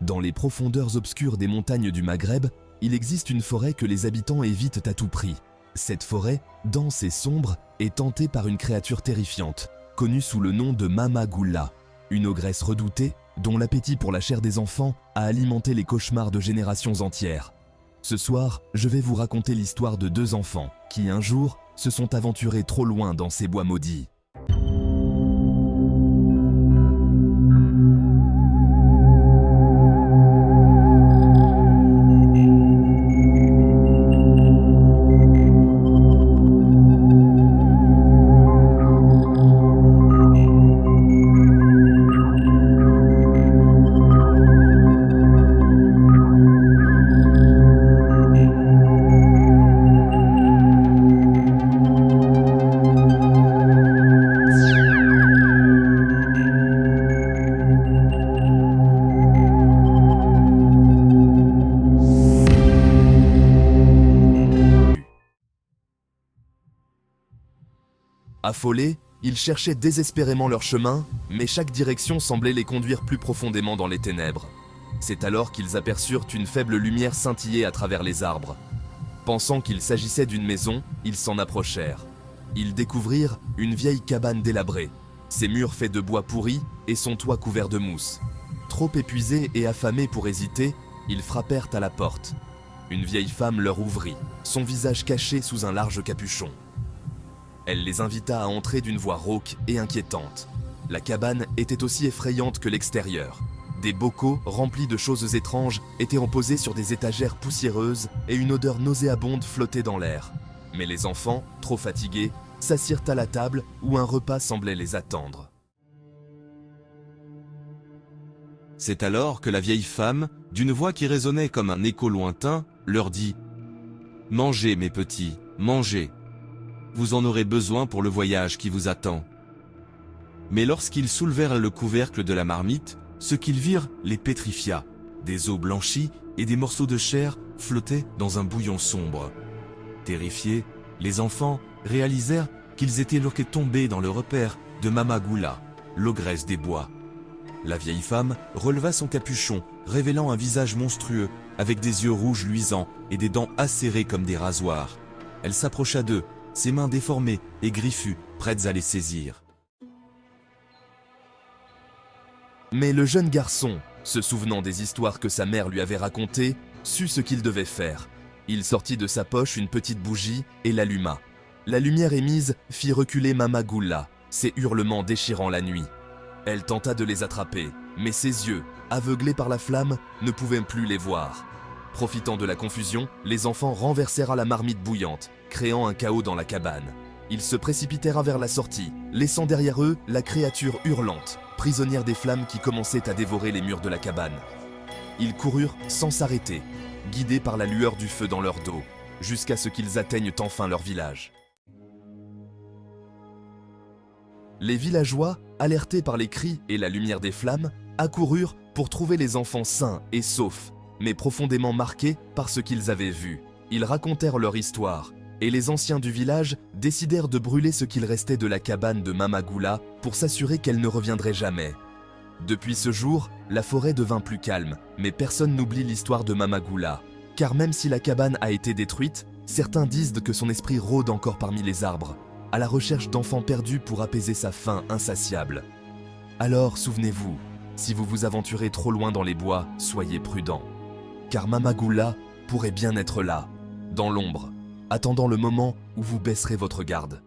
Dans les profondeurs obscures des montagnes du Maghreb, il existe une forêt que les habitants évitent à tout prix. Cette forêt, dense et sombre, est hantée par une créature terrifiante, connue sous le nom de Mama Goulla, une ogresse redoutée dont l'appétit pour la chair des enfants a alimenté les cauchemars de générations entières. Ce soir, je vais vous raconter l'histoire de deux enfants qui, un jour, se sont aventurés trop loin dans ces bois maudits. Affolés, ils cherchaient désespérément leur chemin, mais chaque direction semblait les conduire plus profondément dans les ténèbres. C'est alors qu'ils aperçurent une faible lumière scintiller à travers les arbres. Pensant qu'il s'agissait d'une maison, ils s'en approchèrent. Ils découvrirent une vieille cabane délabrée, ses murs faits de bois pourri et son toit couvert de mousse. Trop épuisés et affamés pour hésiter, ils frappèrent à la porte. Une vieille femme leur ouvrit, son visage caché sous un large capuchon. Elle les invita à entrer d'une voix rauque et inquiétante. La cabane était aussi effrayante que l'extérieur. Des bocaux remplis de choses étranges étaient reposés sur des étagères poussiéreuses et une odeur nauséabonde flottait dans l'air. Mais les enfants, trop fatigués, s'assirent à la table où un repas semblait les attendre. C'est alors que la vieille femme, d'une voix qui résonnait comme un écho lointain, leur dit « Mangez, mes petits, mangez. Vous en aurez besoin pour le voyage qui vous attend. » Mais lorsqu'ils soulevèrent le couvercle de la marmite, ce qu'ils virent les pétrifia. Des os blanchis et des morceaux de chair flottaient dans un bouillon sombre. Terrifiés, les enfants réalisèrent qu'ils étaient tombés dans le repère de Mama Goulla, l'ogresse des bois. La vieille femme releva son capuchon, révélant un visage monstrueux, avec des yeux rouges luisants et des dents acérées comme des rasoirs. Elle s'approcha d'eux, ses mains déformées et griffues, prêtes à les saisir. Mais le jeune garçon, se souvenant des histoires que sa mère lui avait racontées, sut ce qu'il devait faire. Il sortit de sa poche une petite bougie et l'alluma. La lumière émise fit reculer Mama Goulla, ses hurlements déchirant la nuit. Elle tenta de les attraper, mais ses yeux, aveuglés par la flamme, ne pouvaient plus les voir. Profitant de la confusion, les enfants renversèrent la marmite bouillante, créant un chaos dans la cabane. Ils se précipitèrent vers la sortie, laissant derrière eux la créature hurlante, prisonnière des flammes qui commençaient à dévorer les murs de la cabane. Ils coururent sans s'arrêter, guidés par la lueur du feu dans leur dos, jusqu'à ce qu'ils atteignent enfin leur village. Les villageois, alertés par les cris et la lumière des flammes, accoururent pour trouver les enfants sains et saufs, mais profondément marqués par ce qu'ils avaient vu. Ils racontèrent leur histoire, et les anciens du village décidèrent de brûler ce qu'il restait de la cabane de Mama Goulla pour s'assurer qu'elle ne reviendrait jamais. Depuis ce jour, la forêt devint plus calme, mais personne n'oublie l'histoire de Mama Goulla. Car même si la cabane a été détruite, certains disent que son esprit rôde encore parmi les arbres, à la recherche d'enfants perdus pour apaiser sa faim insatiable. Alors souvenez-vous, si vous vous aventurez trop loin dans les bois, soyez prudents. Car Mama Goulla pourrait bien être là, dans l'ombre, attendant le moment où vous baisserez votre garde.